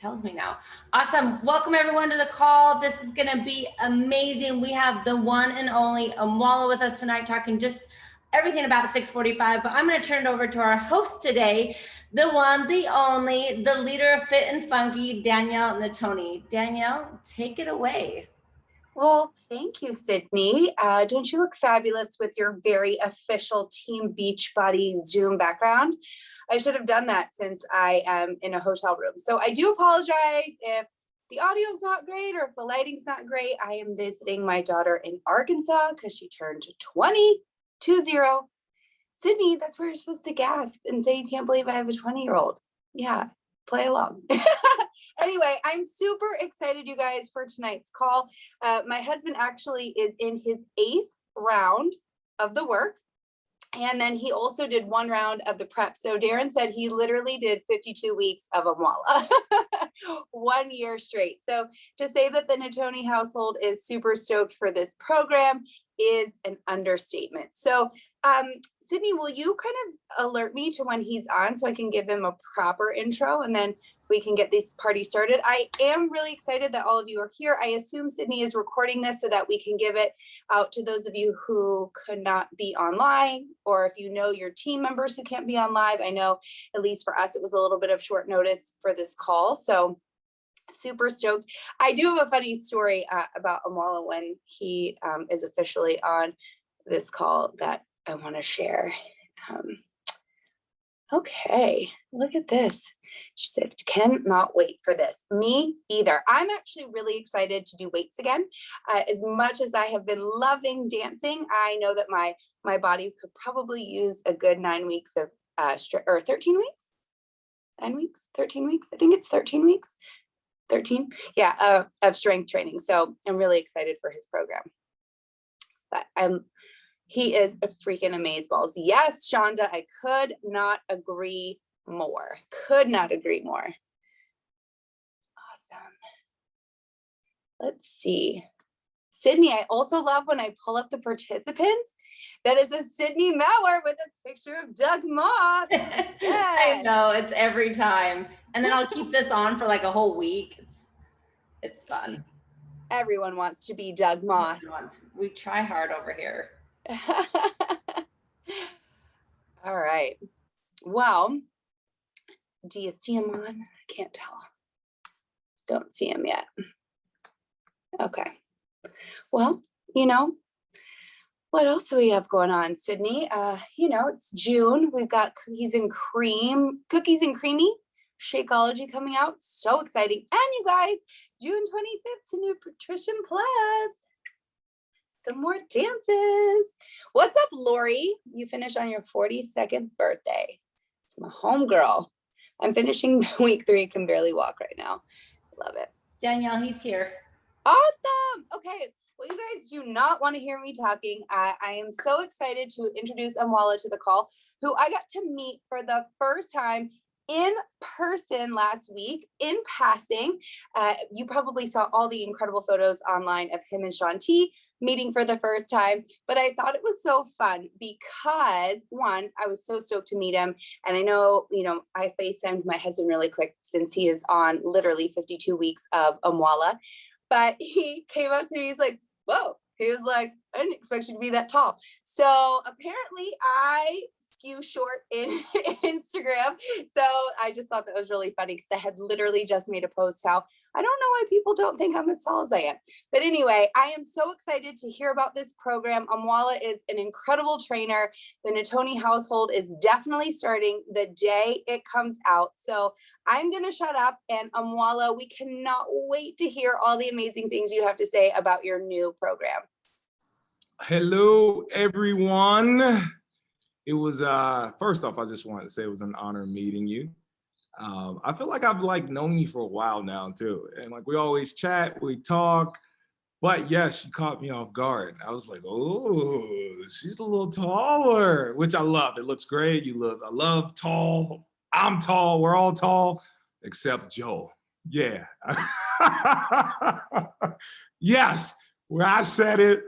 tells me now. Awesome. Welcome everyone to the call. This is going to be amazing. We have the one and only Amoila with us tonight, talking just everything about 645, but I'm going to turn it over to our host today, the one, the only, the leader of Fit and Funky, Danielle Natoni. Danielle, take it away. Well, thank you, Sydney. Don't you look fabulous with your very official Team Beachbody Zoom background? I should have done that since I am in a hotel room. So I do apologize if the audio is not great or if the lighting's not great. I am visiting my daughter in Arkansas because she turned 20. Sydney, that's where you're supposed to gasp and say you can't believe I have a 20-year-old. Yeah, play along. Anyway, I'm super excited, you guys, for tonight's call. My husband actually is in his 8th round of the work. And then he also did 1 round of the prep. So Darren said he literally did 52 weeks of Amoila, 1 year straight. So to say that the Natoni household is super stoked for this program is an understatement. So Sydney, will you kind of alert me to when he's on so I can give him a proper intro and then we can get this party started? I am really excited that all of you are here. I assume Sydney is recording this so that we can give it out to those of you who could not be online, or if you know your team members who can't be on live. I know, at least for us, it was a little bit of short notice for this call. So super stoked. I do have a funny story about Amoila when he is officially on this call that I want to share. Okay, look at this. She said, cannot wait for this. Me either. I'm actually really excited to do weights again. As much as I have been loving dancing, I know that my body could probably use a good 9 weeks of, or 13 weeks? 9 weeks? 13 weeks? I think it's 13 weeks. 13? Yeah, of strength training. So I'm really excited for his program. But he is a freaking amazeballs. Yes, Shonda, I could not agree more. Could not agree more. Awesome. Let's see. Sydney, I also love when I pull up the participants. That is a Sydney Mauer with a picture of Doug Moss. Yes. I know, it's every time. And then I'll keep this on for like a whole week. It's fun. Everyone wants to be Doug Moss. We try hard over here. All right. Well, do you see him on? I can't tell. Don't see him yet. Okay. Well, you know, what else do we have going on, Sydney? You know, it's June. We've got cookies and creamy Shakeology coming out. So exciting. And you guys, June 25th to Nutrition Plus. Some more dances. What's up, Lori? You finished on your 42nd birthday. It's my homegirl. I'm finishing week 3, can barely walk right now. Love it. Danielle, he's here. Awesome. Okay. Well, you guys do not want to hear me talking. I am so excited to introduce Amoila to the call, who I got to meet for the first time in person last week in passing. You probably saw all the incredible photos online of him and Shanti meeting for the first time, but I thought it was so fun because, one, I was so stoked to meet him. And I know, you know, I FaceTimed my husband really quick since he is on literally 52 weeks of Amoila, but he came up to me, he's like, whoa. He was like, I didn't expect you to be that tall. So apparently I skew short in Instagram. So I just thought that was really funny because I had literally just made a post how I don't know why people don't think I'm as tall as I am. But anyway, I am so excited to hear about this program. Amoila is an incredible trainer. The Natoni household is definitely starting the day it comes out. So I'm going to shut up, and Amoila, we cannot wait to hear all the amazing things you have to say about your new program. Hello, everyone. It was, first off, I just wanted to say it was an honor meeting you. I feel like I've known you for a while now too. And we always chat, we talk, but yes, she caught me off guard. I was like, oh, she's a little taller, which I love. It looks great. I love tall. I'm tall. We're all tall, except Joel. Yeah. Yes, where I said it,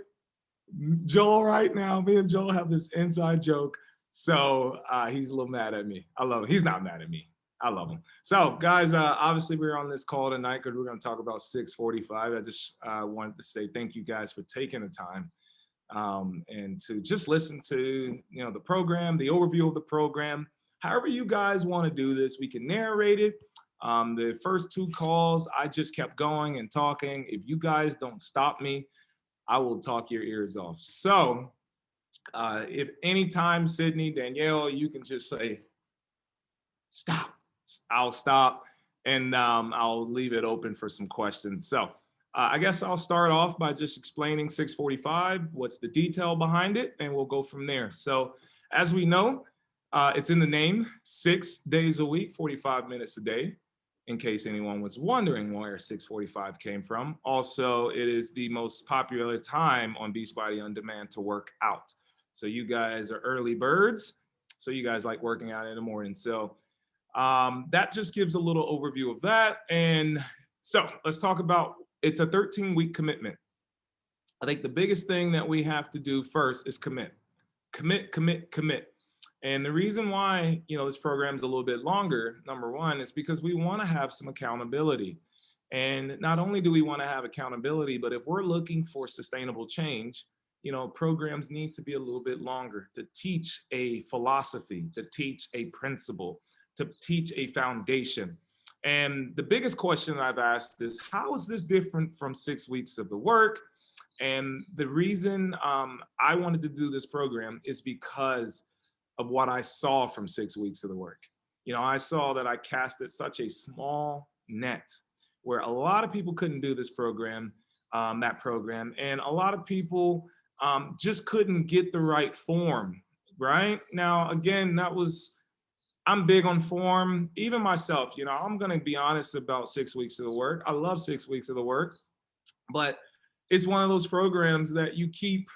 Joel right now, me and Joel have this inside joke. So he's a little mad at me. I love it. He's not mad at me. I love them. So guys, obviously we're on this call tonight because we're going to talk about 645. I just wanted to say thank you guys for taking the time and to just listen to, the program, the overview of the program. However you guys want to do this, we can narrate it. The first 2 calls, I just kept going and talking. If you guys don't stop me, I will talk your ears off. So if anytime, Sydney, Danielle, you can just say, stop, I'll stop, and I'll leave it open for some questions. So I guess I'll start off by just explaining 645, what's the detail behind it, and we'll go from there. So as we know, it's in the name, 6 days a week, 45 minutes a day, in case anyone was wondering where 645 came from. Also, it is the most popular time on Beachbody On Demand to work out. So you guys are early birds, so you guys like working out in the morning. So that just gives a little overview of that. And so let's talk about, it's a 13-week commitment. I think the biggest thing that we have to do first is commit. And the reason why, this program is a little bit longer, number one, is because we want to have some accountability. And not only do we want to have accountability, but if we're looking for sustainable change, programs need to be a little bit longer to teach a philosophy, to teach a principle, to teach a foundation. And the biggest question I've asked is, how is this different from 6 weeks of the work? And the reason I wanted to do this program is because of what I saw from 6 weeks of the work. I saw that I casted such a small net where a lot of people couldn't do this program, that program, and a lot of people just couldn't get the right form, right? Now, again, I'm big on form, even myself, I'm gonna be honest about 6 weeks of the work. I love 6 weeks of the work, but it's one of those programs that you keep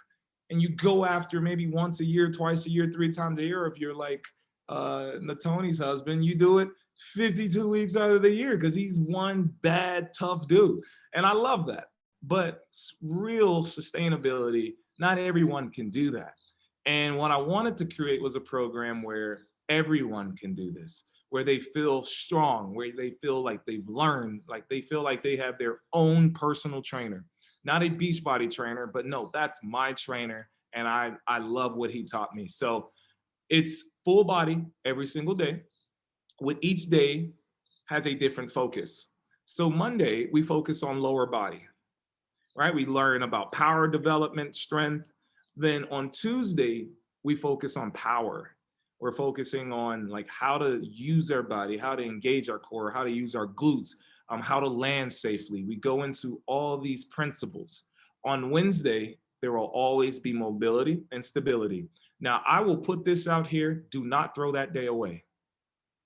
and you go after maybe once a year, twice a year, 3 times a year. If you're like Natoni's husband, you do it 52 weeks out of the year because he's one bad, tough dude. And I love that. But real sustainability, not everyone can do that. And what I wanted to create was a program where everyone can do this, where they feel strong, where they feel like they've learned, like they feel like they have their own personal trainer. Not a Beachbody trainer, but no, that's my trainer. And I love what he taught me. So it's full body every single day, with each day has a different focus. So Monday, we focus on lower body, right? We learn about power development, strength. Then on Tuesday, we focus on power. We're focusing on like how to use our body, how to engage our core, how to use our glutes, how to land safely. We go into all these principles. On Wednesday, there will always be mobility and stability. Now, I will put this out here. Do not throw that day away.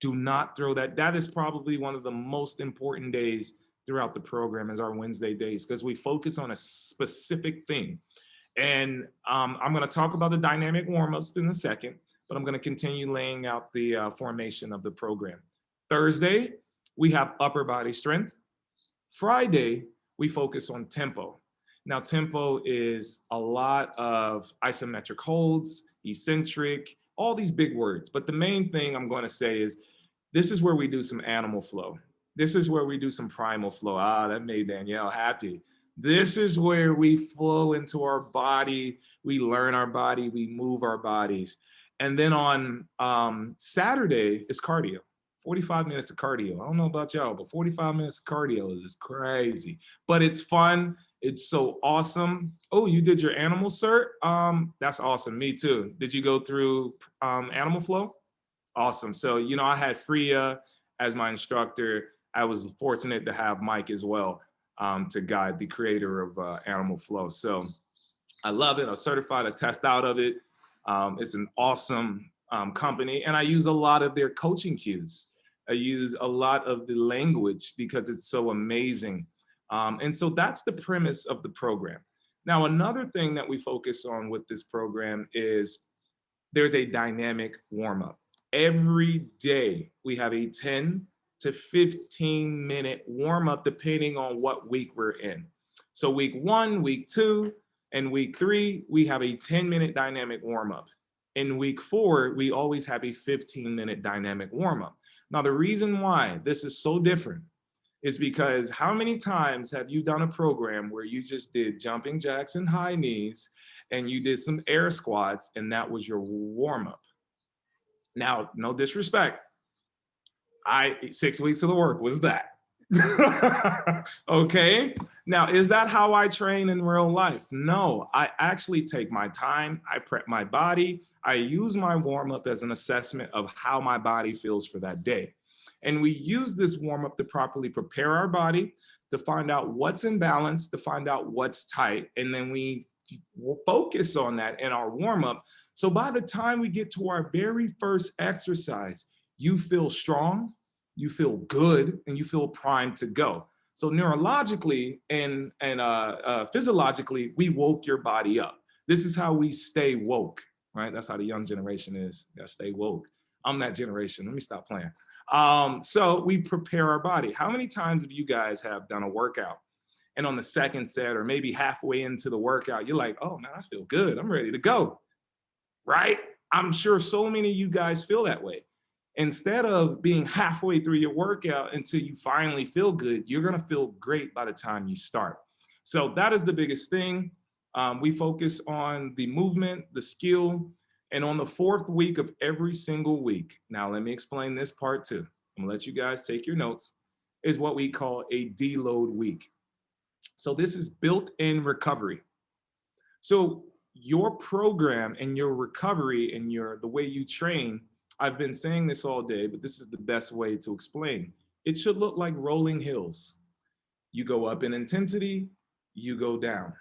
Do not throw that. That is probably one of the most important days throughout the program is our Wednesday days, because we focus on a specific thing. And I'm going to talk about the dynamic warm-ups in a second, but I'm going to continue laying out the formation of the program. Thursday, we have upper body strength. Friday, we focus on tempo. Now, tempo is a lot of isometric holds, eccentric, all these big words. But the main thing I'm going to say is this is where we do some animal flow. This is where we do some primal flow. Ah, that made Danielle happy. This is where we flow into our body. We learn our body. We move our bodies. And then on Saturday is cardio. 45 minutes of cardio. I don't know about y'all, but 45 minutes of cardio is crazy. But it's fun. It's so awesome. Oh, you did your animal cert? That's awesome. Me too. Did you go through animal flow? Awesome. So, I had Freya as my instructor. I was fortunate to have Mike as well to guide, the creator of Animal Flow. So I love it. I'm certified. I test out of it. It's an awesome company. And I use a lot of their coaching cues. I use a lot of the language because it's so amazing. And so that's the premise of the program. Now, another thing that we focus on with this program is there's a dynamic warm-up. Every day we have a 10 to 15 minute warm-up depending on what week we're in. So week 1, week 2, and week 3, we have a 10-minute dynamic warm-up. In week 4, we always have a 15-minute dynamic warm-up. Now, the reason why this is so different is because how many times have you done a program where you just did jumping jacks and high knees and you did some air squats and that was your warm-up? Now, no disrespect. 6 weeks of the work was that. Okay. Now, is that how I train in real life? No, I actually take my time. I prep my body. I use my warm up as an assessment of how my body feels for that day. And we use this warm up to properly prepare our body, to find out what's in balance, to find out what's tight. And then we focus on that in our warm up. So by the time we get to our very first exercise, you feel strong, you feel good, and you feel primed to go. So neurologically and physiologically, we woke your body up. This is how we stay woke, right? That's how the young generation is. You gotta stay woke. I'm that generation. Let me stop playing. So we prepare our body. How many times have you guys have done a workout and on the second set or maybe halfway into the workout, you're like, oh man, I feel good. I'm ready to go, right? I'm sure so many of you guys feel that way. Instead of being halfway through your workout until you finally feel good, you're gonna feel great by the time you start. So that is the biggest thing. We focus on the movement, the skill, and on the 4th week of every single week. Now, let me explain this part too. I'm gonna let you guys take your notes, is what we call a deload week. So this is built-in recovery. So your program and your recovery and the way you train, I've been saying this all day, but this is the best way to explain. It should look like rolling hills. You go up in intensity, you go down.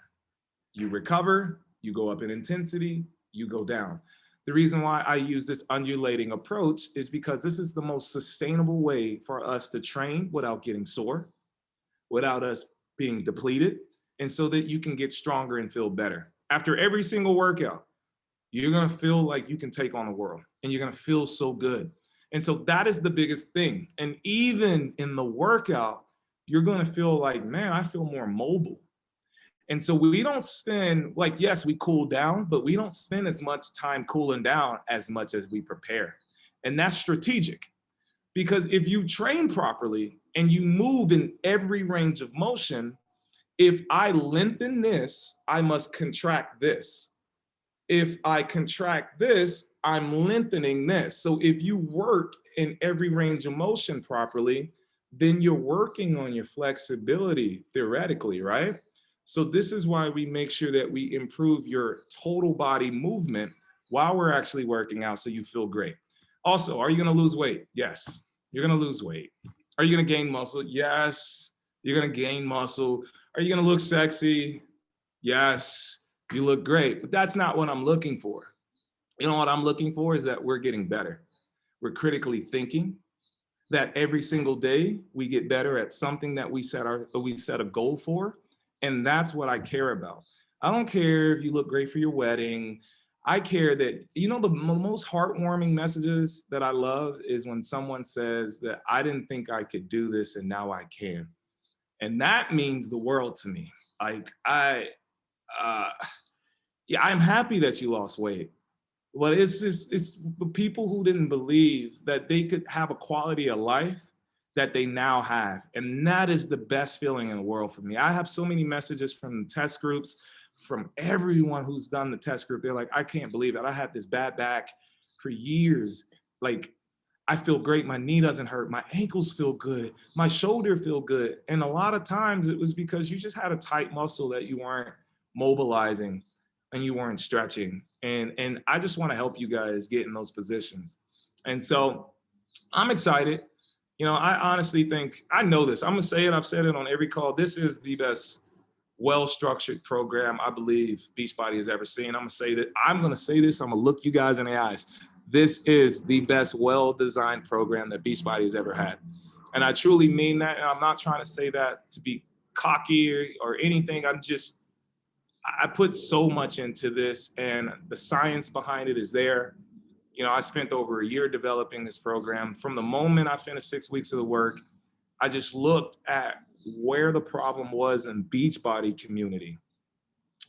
You recover, you go up in intensity, you go down. The reason why I use this undulating approach is because this is the most sustainable way for us to train without getting sore, without us being depleted, and so that you can get stronger and feel better. After every single workout, you're gonna feel like you can take on the world and you're gonna feel so good. And so that is the biggest thing. And even in the workout, you're gonna feel like, man, I feel more mobile. And so we don't spend, like, yes, we cool down, but we don't spend as much time cooling down as much as we prepare. And that's strategic. Because if you train properly and you move in every range of motion, if I lengthen this, I must contract this. If I contract this, I'm lengthening this. So if you work in every range of motion properly, then you're working on your flexibility theoretically, right? So this is why we make sure that we improve your total body movement while we're actually working out so you feel great. Also, are you gonna lose weight? Yes, you're gonna lose weight. Are you gonna gain muscle? Yes, you're gonna gain muscle. Are you gonna look sexy? Yes, you look great, but that's not what I'm looking for. You know what I'm looking for is that we're getting better. We're critically thinking, that every single day we get better at something that we set a goal for. And that's what I care about. I don't care if you look great for your wedding. I care that, you know, the most heartwarming messages that I love is when someone says that I didn't think I could do this and now I can. And that means the world to me. Like yeah, I'm happy that you lost weight. But it's the people who didn't believe that they could have a quality of life that they now have. And that is the best feeling in the world for me. I have so many messages from the test groups, from everyone who's done the test group. They're like, I can't believe it. I had this bad back for years. Like, I feel great. My knee doesn't hurt. My ankles feel good. My shoulder feel good. And a lot of times it was because you just had a tight muscle that you weren't mobilizing and you weren't stretching. And I just want to help you guys get in those positions. And so I'm excited. You know, I honestly think, I know this. I'm going to say it. I've said it on every call. This is the best well-structured program I believe Beachbody has ever seen. I'm going to say that. I'm going to say this. I'm going to look you guys in the eyes. This is the best well-designed program that Beachbody has ever had. And I truly mean that. And I'm not trying to say that to be cocky or anything. I put so much into this, and the science behind it is there. You know, I spent over a year developing this program. From the moment I finished 6 weeks of the work, I just looked at where the problem was in Beachbody community.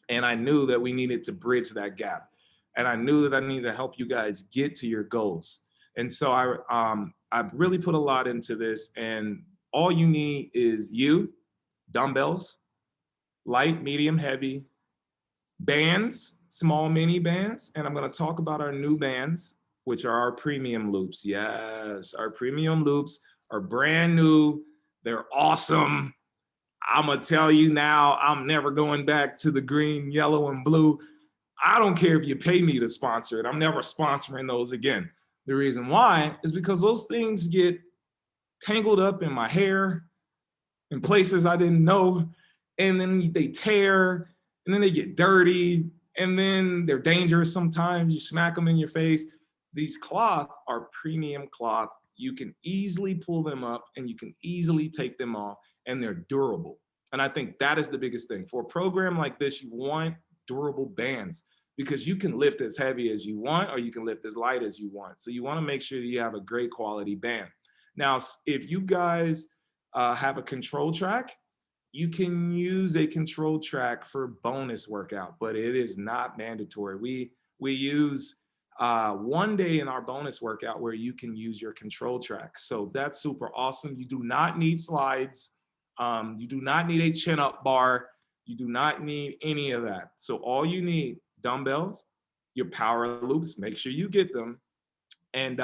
And I knew that we needed to bridge that gap. And I knew that I needed to help you guys get to your goals. And so I really put a lot into this, and all you need is dumbbells, light, medium, heavy, bands, small mini bands, and I'm going to talk about our new bands, which are our premium loops. Yes, our premium loops are brand new. They're awesome. I'm going to tell you now, I'm never going back to the green, yellow, and blue. I don't care if you pay me to sponsor it. I'm never sponsoring those again. The reason why is because those things get tangled up in my hair in places I didn't know, and then they tear, and then they get dirty, and then they're dangerous sometimes. You smack them in your face. These cloth are premium cloth. You can easily pull them up and you can easily take them off, and they're durable. And I think that is the biggest thing. For a program like this, you want durable bands because you can lift as heavy as you want or you can lift as light as you want. So you want to make sure you have a great quality band. Now, if you guys have a control track, you can use a control track for bonus workout, but it is not mandatory. We use one day in our bonus workout where you can use your control track. So that's super awesome. You do not need slides. You do not need a chin up bar. You do not need any of that. So all you need, dumbbells, your power loops, make sure you get them, and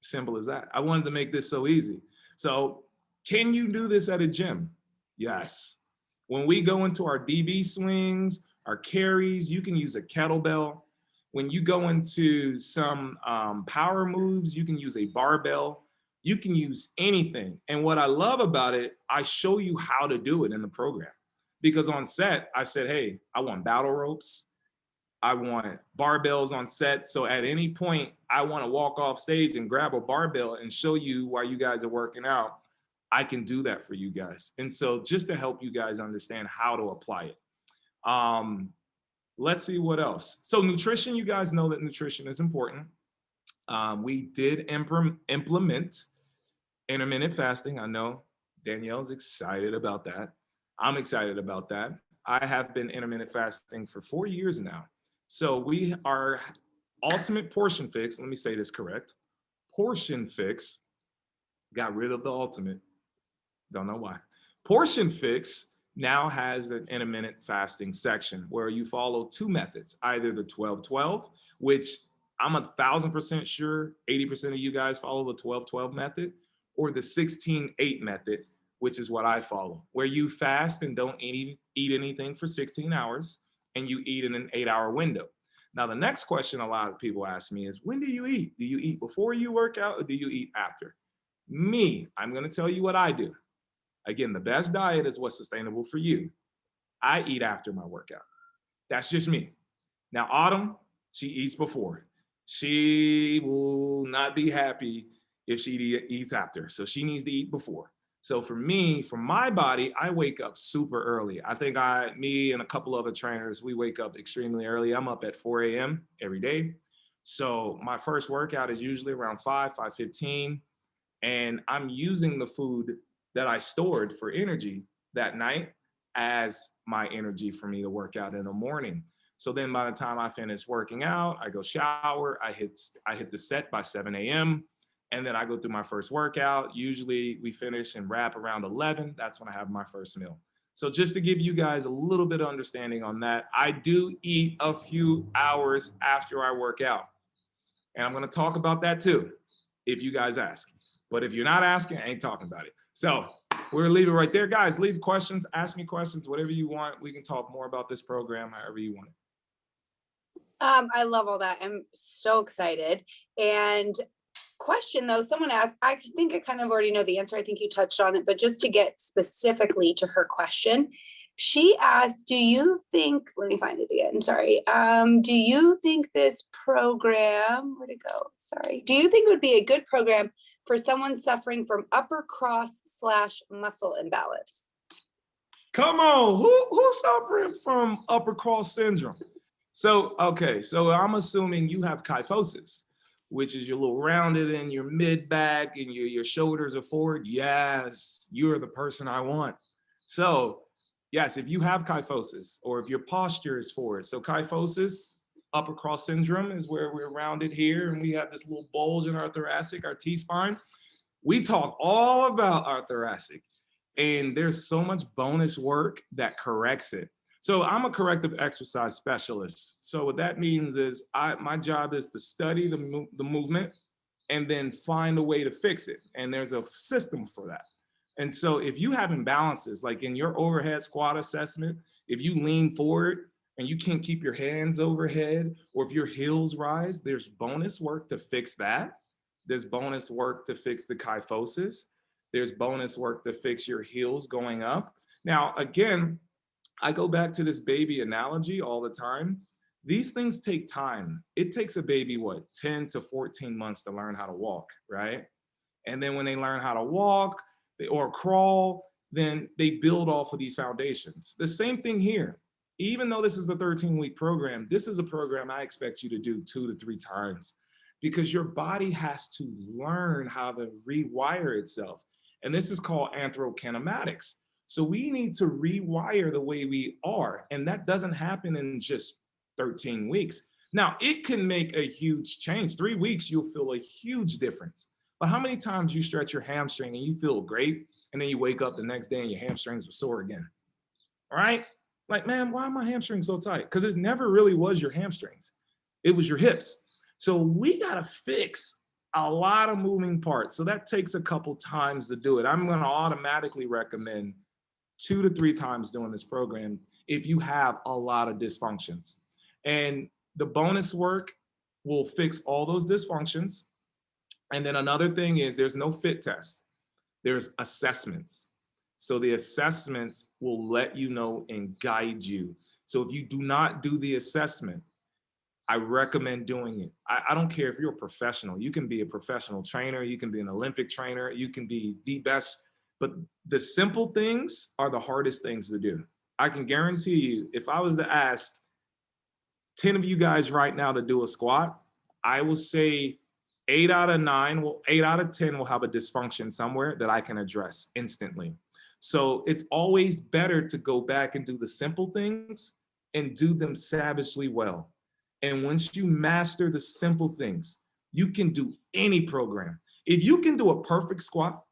simple as that. I wanted to make this so easy. So can you do this at a gym? Yes. When we go into our DB swings, our carries, you can use a kettlebell. When you go into some power moves, you can use a barbell. You can use anything. And what I love about it, I show you how to do it in the program. Because on set, I said, hey, I want battle ropes. I want barbells on set. So at any point, I want to walk off stage and grab a barbell and show you while you guys are working out. I can do that for you guys. And so just to help you guys understand how to apply it. Let's see what else. So nutrition, you guys know that nutrition is important. We did implement intermittent fasting. I know Danielle's excited about that. I'm excited about that. I have been intermittent fasting for 4 years now. So we are Ultimate Portion Fix. Let me say this correct. Portion Fix got rid of the ultimate. Don't know why. Portion Fix now has an intermittent fasting section where you follow two methods, either the 12-12, which I'm 1,000% sure 80% of you guys follow the 12-12 method, or the 16-8 method, which is what I follow, where you fast and don't eat anything for 16 hours and you eat in an 8-hour window. Now, the next question a lot of people ask me is, when do you eat? Do you eat before you work out or do you eat after? Me, I'm going to tell you what I do. Again, the best diet is what's sustainable for you. I eat after my workout. That's just me. Now, Autumn, she eats before. She will not be happy if she eats after. So she needs to eat before. So for me, for my body, I wake up super early. I think me and a couple other trainers, we wake up extremely early. I'm up at 4 a.m. every day. So my first workout is usually around 5:15. And I'm using the food that I stored for energy that night as my energy for me to work out in the morning. So then by the time I finish working out, I go shower, I hit the set by 7 a.m. and then I go through my first workout. Usually we finish and wrap around 11. That's when I have my first meal. So just to give you guys a little bit of understanding on that, I do eat a few hours after I work out. And I'm going to talk about that too, if you guys ask. But if you're not asking, I ain't talking about it. So we're gonna leave it right there. Guys, leave questions, ask me questions, whatever you want. We can talk more about this program, however you want it. I love all that. I'm so excited. And question though, someone asked, I think I kind of already know the answer. I think you touched on it, but just to get specifically to her question, she asked, do you think, let me find it again, sorry. Do you think this program, where'd it go? Sorry. Do you think it would be a good program for someone suffering from upper cross/muscle imbalance? Come on, who's suffering from upper cross syndrome? So, okay, so I'm assuming you have kyphosis, which is your little rounded in your mid back and your shoulders are forward. Yes, you're the person I want. So yes, if you have kyphosis or if your posture is forward. So kyphosis upper cross syndrome is where we're rounded here, and we have this little bulge in our thoracic, our T-spine. We talk all about our thoracic, and there's so much bonus work that corrects it. So I'm a corrective exercise specialist. So what that means is my job is to study the movement and then find a way to fix it. And there's a system for that. And so if you have imbalances, like in your overhead squat assessment, if you lean forward and you can't keep your hands overhead, or if your heels rise, there's bonus work to fix that. There's bonus work to fix the kyphosis. There's bonus work to fix your heels going up. Now, again, I go back to this baby analogy all the time. These things take time. It takes a baby, what, 10 to 14 months to learn how to walk, right? And then when they learn how to walk or crawl, then they build off of these foundations. The same thing here. Even though this is a 13-week program, this is a program I expect you to do 2 to 3 times, because your body has to learn how to rewire itself. And this is called anthrokinematics. So we need to rewire the way we are. And that doesn't happen in just 13 weeks. Now, it can make a huge change. 3 weeks, you'll feel a huge difference. But how many times you stretch your hamstring and you feel great, and then you wake up the next day and your hamstrings are sore again, all right? Like, man, why are my hamstrings so tight? Because it never really was your hamstrings. It was your hips. So we got to fix a lot of moving parts. So that takes a couple times to do it. I'm going to automatically recommend 2 to 3 times doing this program if you have a lot of dysfunctions. And the bonus work will fix all those dysfunctions. And then another thing is there's no fit test. There's assessments. So the assessments will let you know and guide you. So if you do not do the assessment, I recommend doing it. I don't care if you're a professional. You can be a professional trainer. You can be an Olympic trainer. You can be the best. But the simple things are the hardest things to do. I can guarantee you, if I was to ask 10 of you guys right now to do a squat, I will say 8 out of 9, well, 8 out of 10 will have a dysfunction somewhere that I can address instantly. So it's always better to go back and do the simple things and do them savagely well. And once you master the simple things, you can do any program. If you can do a perfect squat,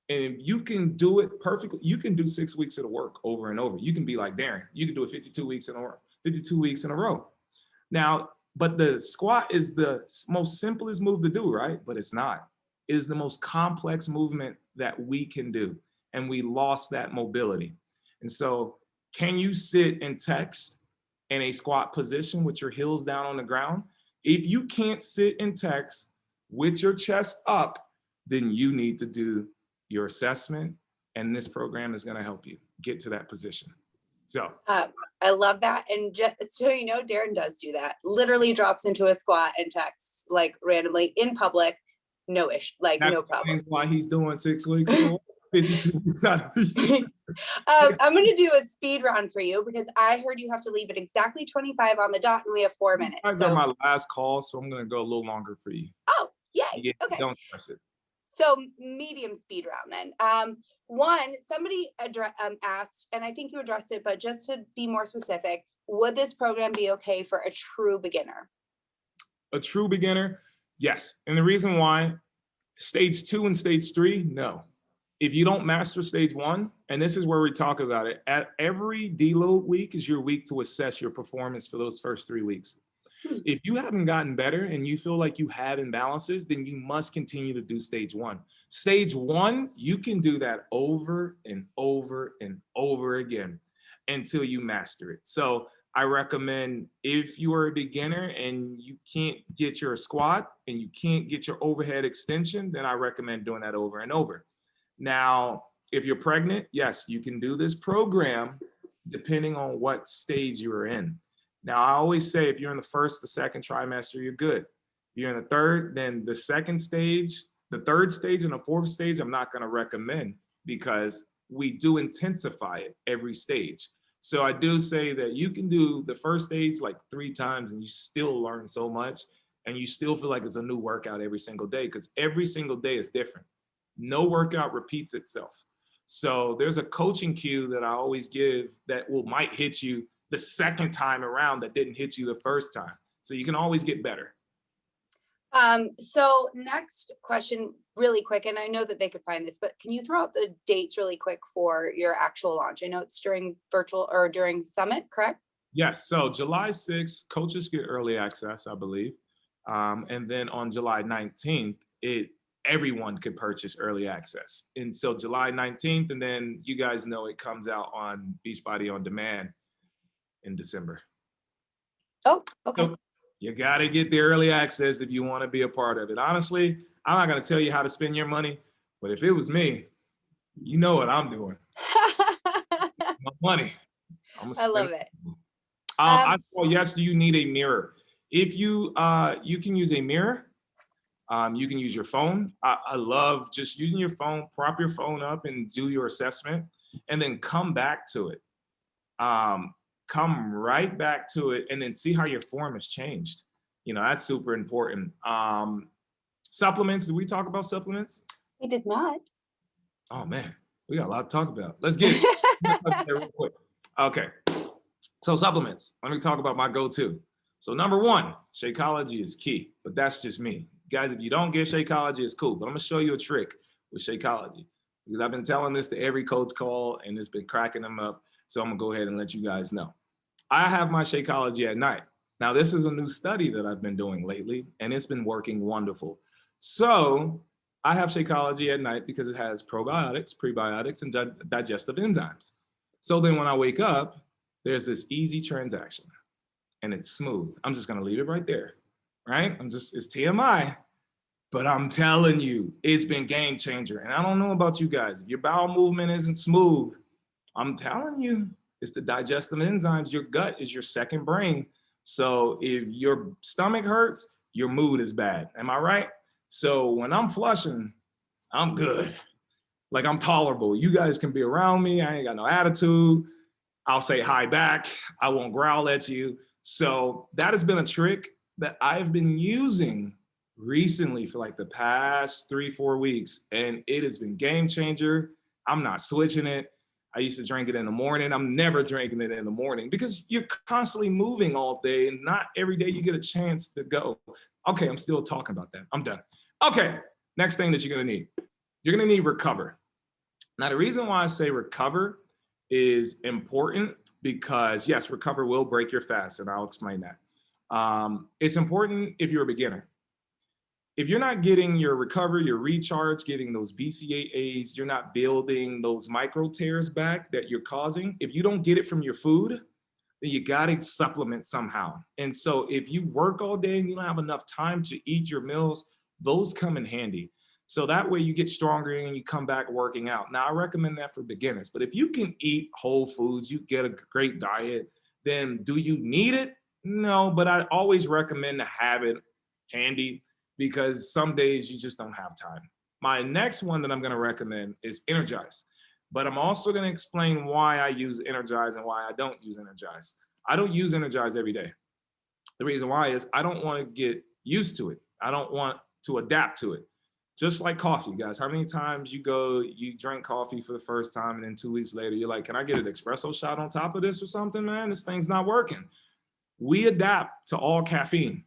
and if you can do it perfectly, you can do 6 weeks of the work over and over. You can be like Darren. You can do it 52 weeks in a row, 52 weeks in a row. Now, but the squat is the most simplest move to do, right? But it's not. It is the most complex movement that we can do. And we lost that mobility. And so can you sit and text in a squat position with your heels down on the ground? If you can't sit and text with your chest up, then you need to do your assessment, and this program is going to help you get to that position. So I love that. And just so you know, Darren does do that. Literally drops into a squat and texts like randomly in public. No issue, like no problem. That's why he's doing 6 weeks, 52 weeks out of the year. I'm going to do a speed round for you because I heard you have to leave at exactly 25 on the dot and we have 4 minutes. These are my last call, so I'm going to go a little longer for you. Oh, yay. Yeah, okay. Don't stress it. So medium speed round then. One, somebody asked, and I think you addressed it, but just to be more specific, would this program be okay for a true beginner? A true beginner? Yes. And the reason why, stage 2 and stage 3, no. If you don't master stage 1, and this is where we talk about it, at every deload week is your week to assess your performance for those first 3 weeks. If you haven't gotten better and you feel like you have imbalances, then you must continue to do stage 1. Stage 1, you can do that over and over and over again until you master it. So I recommend, if you are a beginner and you can't get your squat and you can't get your overhead extension, then I recommend doing that over and over. Now, if you're pregnant, yes, you can do this program depending on what stage you're in. Now, I always say if you're in the first, the second trimester, you're good. If you're in the third, then the second stage, the third stage, and the fourth stage, I'm not going to recommend because we do intensify it every stage. So I do say that you can do the first stage like 3 times and you still learn so much and you still feel like it's a new workout every single day because every single day is different. No workout repeats itself. So there's a coaching cue that I always give that might hit you the second time around that didn't hit you the first time. So you can always get better. So next question, really quick, and I know that they could find this, but can you throw out the dates really quick for your actual launch? I know it's during virtual or during Summit, correct? Yes, so July 6th, coaches get early access, I believe. And then on July 19th, everyone could purchase early access. And so July 19th, and then you guys know it comes out on Beachbody On Demand in December. Oh, okay. So you got to get the early access if you want to be a part of it. Honestly, I'm not going to tell you how to spend your money, but if it was me, you know what I'm doing. My money. I love it. Yes, do you need a mirror? If you can use a mirror. You can use your phone. I love just using your phone, prop your phone up and do your assessment, and then come back to it. Come right back to it and then see how your form has changed. That's super important. Supplements, did we talk about supplements? We did not. Oh man, we got a lot to talk about. Let's get it. Real quick. Okay, so supplements, let me talk about my go-to. So number one, Shakeology is key, but that's just me. Guys, if you don't get Shakeology, it's cool, but I'm gonna show you a trick with Shakeology because I've been telling this to every coach call and it's been cracking them up. So I'm gonna go ahead and let you guys know. I have my Shakeology at night. Now, this is a new study that I've been doing lately, and it's been working wonderful. So I have Shakeology at night because it has probiotics, prebiotics, and digestive enzymes. So then when I wake up, there's this easy transaction and it's smooth. I'm just gonna leave it right there, right? It's TMI, but I'm telling you, it's been game changer. And I don't know about you guys, if your bowel movement isn't smooth, I'm telling you, it's the digestive enzymes. Your gut is your second brain. So if your stomach hurts, your mood is bad. Am I right? So when I'm flushing, I'm good. Like I'm tolerable. You guys can be around me. I ain't got no attitude. I'll say hi back. I won't growl at you. So that has been a trick that I've been using recently for like the past 3-4 weeks. And it has been game changer. I'm not switching it. I used to drink it in the morning. I'm never drinking it in the morning because you're constantly moving all day and not every day you get a chance to go. Okay, I'm still talking about that. I'm done. Okay, next thing that you're gonna need. You're gonna need Recover. Now, the reason why I say Recover is important because yes, Recover will break your fast, and I'll explain that. It's important if you're a beginner. If you're not getting your Recover, your recharge, getting those BCAAs, you're not building those micro tears back that you're causing. If you don't get it from your food, then you gotta supplement somehow. And so if you work all day and you don't have enough time to eat your meals, those come in handy. So that way you get stronger and you come back working out. Now I recommend that for beginners, but if you can eat whole foods, you get a great diet, then do you need it? No, but I always recommend to have it handy because some days you just don't have time. My next one that I'm gonna recommend is Energize, but I'm also gonna explain why I use Energize and why I don't use Energize. I don't use Energize every day. The reason why is I don't wanna get used to it. I don't want to adapt to it. Just like coffee, guys. How many times you drink coffee for the first time and then 2 weeks later, you're like, can I get an espresso shot on top of this or something, man? This thing's not working. We adapt to all caffeine.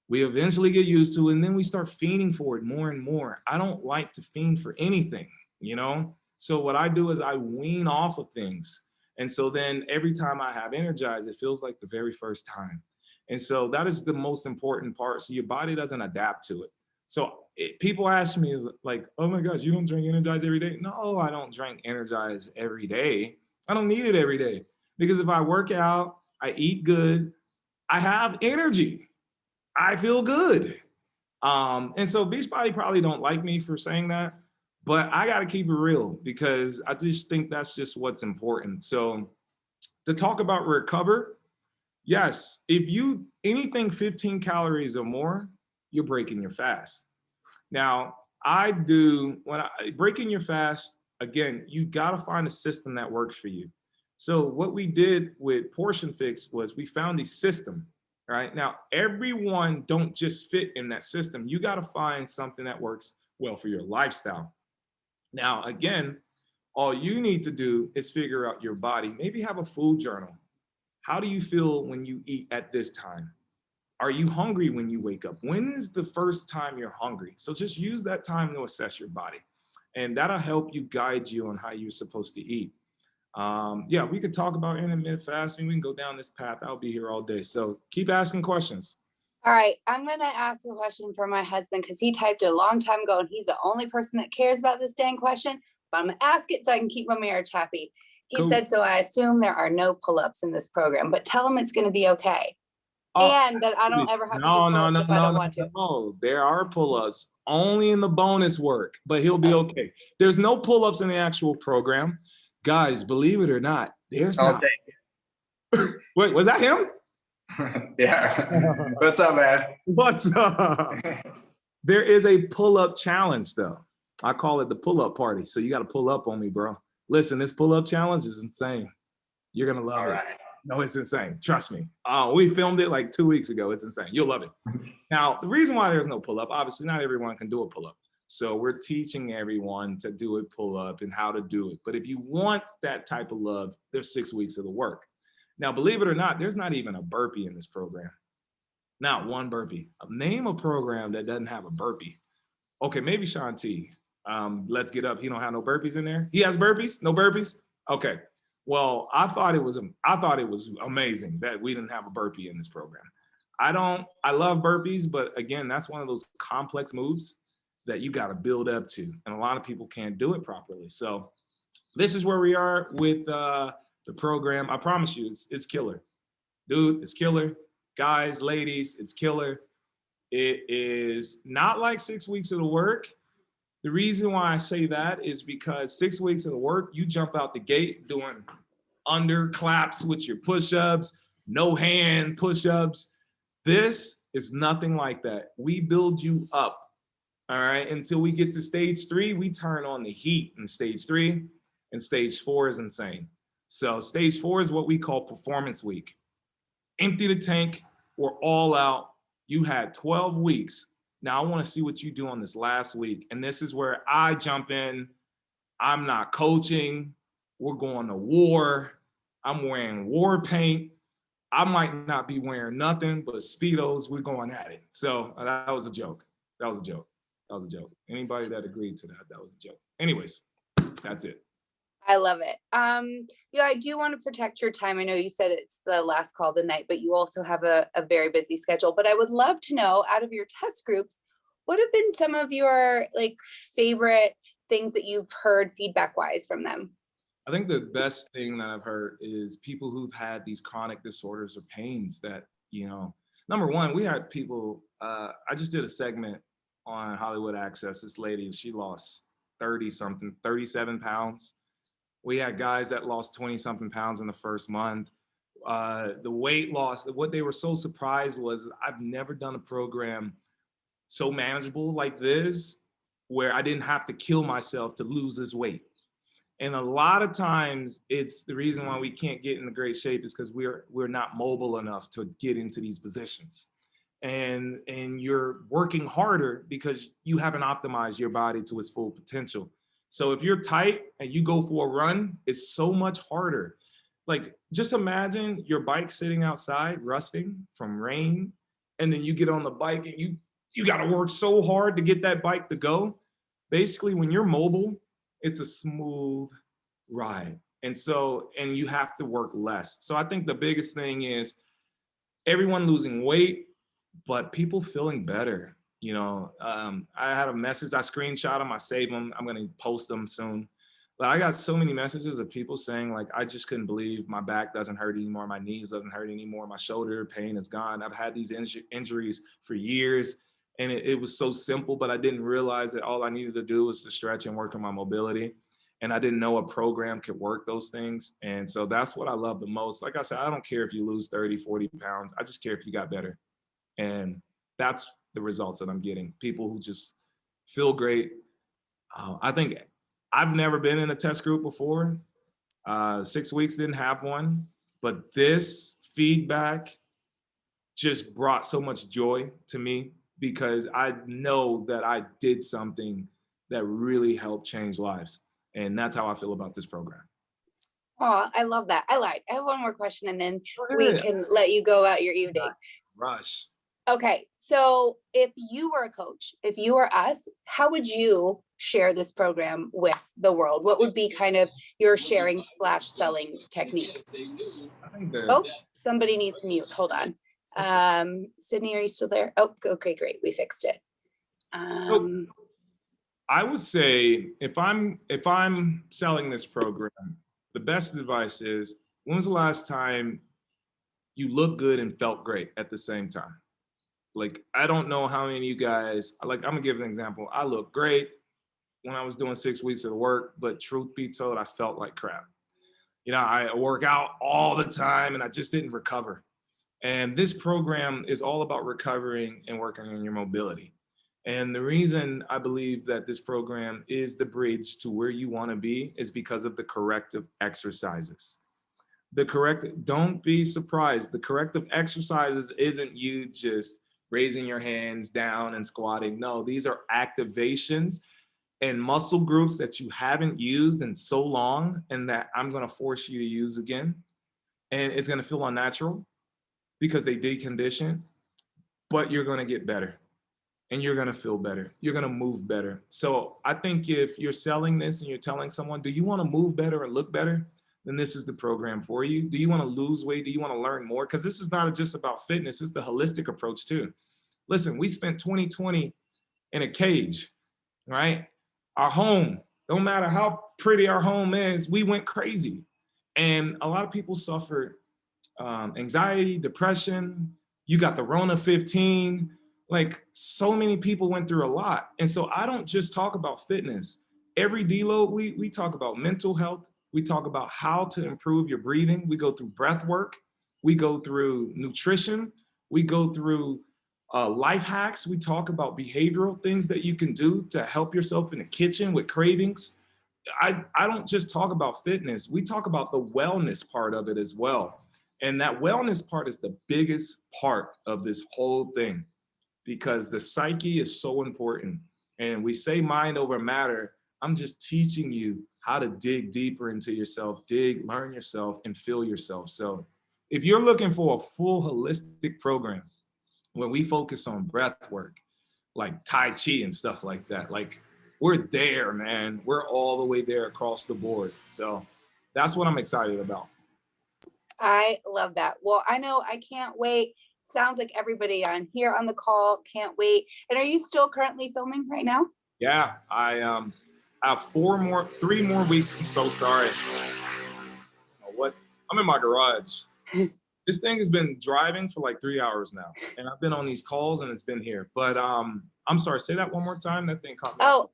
We eventually get used to it and then we start fiending for it more and more. I don't like to fiend for anything, you know? So what I do is I wean off of things. And so then every time I have Energize, it feels like the very first time. And so that is the most important part. So your body doesn't adapt to it. So people ask me is like, oh my gosh, you don't drink Energize every day? No, I don't drink Energize every day. I don't need it every day because if I work out, I eat good, I have energy. I feel good. And so Beachbody probably don't like me for saying that, but I got to keep it real because I just think that's just what's important. So to talk about Recover, yes, if you anything 15 calories or more, you're breaking your fast. Now, breaking your fast, again, you got to find a system that works for you. So what we did with Portion Fix was we found a system. Right now, everyone don't just fit in that system. You got to find something that works well for your lifestyle. Now, again, all you need to do is figure out your body. Maybe have a food journal. How do you feel when you eat at this time? Are you hungry when you wake up? When is the first time you're hungry? So just use that time to assess your body. And that'll help you guide you on how you're supposed to eat. Yeah, we could talk about intermittent fasting. We can go down this path. I'll be here all day. So keep asking questions. All right, I'm gonna ask a question for my husband because he typed it a long time ago and he's the only person that cares about this dang question. But I'm gonna ask it so I can keep my marriage happy. He Cool. said, so I assume there are no pull-ups in this program, but tell him it's gonna be okay. Oh, And that I don't ever have to do pull-ups if I don't want to. No. There are pull-ups only in the bonus work, but he'll be okay. There's no pull-ups in the actual program. Guys, believe it or not, there's not. Wait, was that him? Yeah. What's up, man? What's up? There is a pull-up challenge though. I call it the pull-up party. So you got to pull up on me, bro. Listen, this pull-up challenge is insane. You're going to love it. No, it's insane. Trust me. We filmed it like 2 weeks ago. It's insane. You'll love it. Now, the reason why there's no pull-up, obviously not everyone can do a pull-up. So we're teaching everyone to do a pull-up and how to do it. But if you want that type of love, there's 6 weeks of the work. Now, believe it or not, there's not even a burpee in this program. Not one burpee. Name a program that doesn't have a burpee. Okay, maybe Sean T. Let's Get Up. He don't have no burpees in there. He has burpees? No burpees? Okay. Well, I thought it was amazing that we didn't have a burpee in this program. I love burpees, but again, that's one of those complex moves that you got to build up to. And a lot of people can't do it properly. So this is where we are with the program. I promise you, it's killer. Dude, it's killer. Guys, ladies, it's killer. It is not like 6 weeks of the work. The reason why I say that is because 6 weeks of the work, you jump out the gate doing under claps with your push-ups, no hand push-ups. This is nothing like that. We build you up, all right? Until we get to stage 3, we turn on the heat in stage 3, and stage 4 is insane. So stage 4 is what we call performance week. Empty the tank, we're all out. You had 12 weeks. Now I wanna see what you do on this last week. And this is where I jump in. I'm not coaching. We're going to war. I'm wearing war paint. I might not be wearing nothing but Speedos. We're going at it. So that was a joke. That was a joke. That was a joke. Anybody that agreed to that, that was a joke. Anyways, that's it. I love it. Yeah, I do want to protect your time. I know you said it's the last call of the night, but you also have a very busy schedule. But I would love to know, out of your test groups, what have been some of your favorite things that you've heard feedback-wise from them? I think the best thing that I've heard is people who've had these chronic disorders or pains that, number one, we had people, I just did a segment on Hollywood Access. This lady, she lost 37 pounds. We had guys that lost 20 something pounds in the first month. The weight loss, what they were so surprised was I've never done a program so manageable like this, where I didn't have to kill myself to lose this weight. And a lot of times it's the reason why we can't get into great shape is because we're not mobile enough to get into these positions. And you're working harder because you haven't optimized your body to its full potential. So if you're tight and you go for a run, it's so much harder. Just imagine your bike sitting outside rusting from rain, and then you get on the bike and you got to work so hard to get that bike to go. Basically, when you're mobile, it's a smooth ride. And you have to work less. So I think the biggest thing is everyone losing weight, but people feeling better. I had a message, I screenshot them, I saved them, I'm gonna post them soon. But I got so many messages of people saying I just couldn't believe my back doesn't hurt anymore, my knees doesn't hurt anymore, my shoulder pain is gone. I've had these injuries for years, and it was so simple, but I didn't realize that all I needed to do was to stretch and work on my mobility. And I didn't know a program could work those things. And so that's what I love the most. Like I said, I don't care if you lose 30, 40 pounds. I just care if you got better. And that's the results that I'm getting. People who just feel great. I think I've never been in a test group before. 6 weeks, didn't have one. But this feedback just brought so much joy to me, because I know that I did something that really helped change lives. And that's how I feel about this program. Oh, I love that. I lied. I have one more question and then we can let you go out your evening. Rush. Okay, so if you were a coach, if you were us, how would you share this program with the world? What would be kind of your sharing / selling technique? I think that Oh, somebody needs to mute. Hold on. Sydney, are you still there? Oh, okay, great. We fixed it. I would say if I'm selling this program, the best advice is, when was the last time you looked good and felt great at the same time? Like, I don't know how many of you guys, like, I'm gonna give an example. I look great when I was doing 6 weeks of work, but truth be told, I felt like crap. You know, I work out all the time and I just didn't recover. And this program is all about recovering and working on your mobility. And the reason I believe that this program is the bridge to where you want to be is because of the corrective exercises. Don't be surprised. The corrective exercises isn't you just raising your hands down and squatting. No, these are activations and muscle groups that you haven't used in so long and that I'm going to force you to use again. And it's going to feel unnatural because they decondition, but you're going to get better and you're going to feel better. You're going to move better. So I think if you're selling this and you're telling someone, do you want to move better and look better? Then this is the program for you. Do you want to lose weight? Do you want to learn more? Because this is not just about fitness. It's the holistic approach too. Listen, we spent 2020 in a cage, right? Our home, no matter how pretty our home is, we went crazy. And a lot of people suffered anxiety, depression. You got the Rona 15. Like, so many people went through a lot. And so I don't just talk about fitness. Every deload, we talk about mental health. We talk about how to improve your breathing. We go through breath work. We go through nutrition. We go through life hacks. We talk about behavioral things that you can do to help yourself in the kitchen with cravings. I don't just talk about fitness. We talk about the wellness part of it as well. And that wellness part is the biggest part of this whole thing, because the psyche is so important. And we say mind over matter. I'm just teaching you how to dig deeper into yourself, learn yourself, and feel yourself. So if you're looking for a full holistic program where we focus on breath work, like Tai Chi and stuff like that, like, we're there, man. We're all the way there across the board. So that's what I'm excited about. I love that. Well, I know I can't wait. Sounds like everybody on here on the call can't wait. And are you still currently filming right now? Yeah, I have 3 more weeks. I'm so sorry. What? I'm in my garage. This thing has been driving for like 3 hours now, and I've been on these calls and it's been here. But I'm sorry. Say that one more time. That thing caught me. Oh,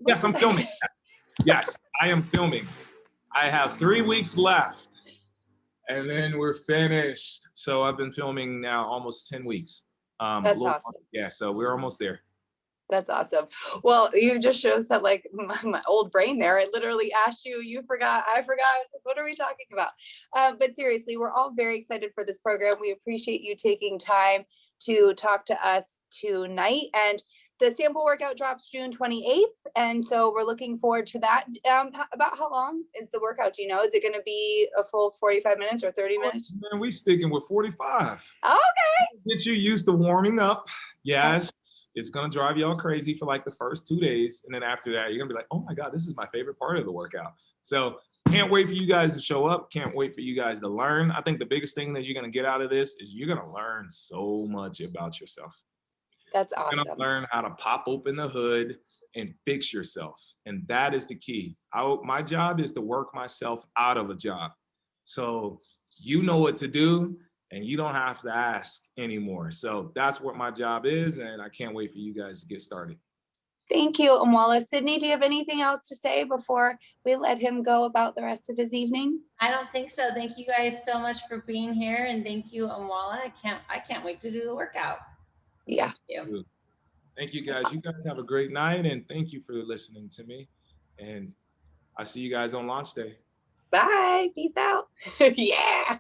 yes, I'm filming. Yes, I am filming. I have 3 weeks left, and then we're finished. So I've been filming now almost 10 weeks. That's awesome. Yeah, so we're almost there. That's awesome. Well, you just shows that, like, my old brain there, it literally asked you, you forgot, I forgot. I was like, what are we talking about? But seriously, we're all very excited for this program. We appreciate you taking time to talk to us tonight. And the sample workout drops June 28th. And so we're looking forward to that. About how long is the workout? Do you know? Is it going to be a full 45 minutes or 30 minutes? Man, we sticking with 45. Okay. Get you used to warming up. Yes, it's going to drive y'all crazy for like the first 2 days. And then after that, you're going to be like, oh my God, this is my favorite part of the workout. So can't wait for you guys to show up. Can't wait for you guys to learn. I think the biggest thing that you're going to get out of this is you're going to learn so much about yourself. That's awesome. You're going to learn how to pop open the hood and fix yourself. And that is the key. My job is to work myself out of a job. So you know what to do and you don't have to ask anymore. So that's what my job is. And I can't wait for you guys to get started. Thank you, Amoila. Sydney, do you have anything else to say before we let him go about the rest of his evening? I don't think so. Thank you guys so much for being here. And thank you, Amoila. I can't wait to do the workout. Yeah. Thank you guys. You guys have a great night, and thank you for listening to me. And I see you guys on launch day. Bye. Peace out. Yeah.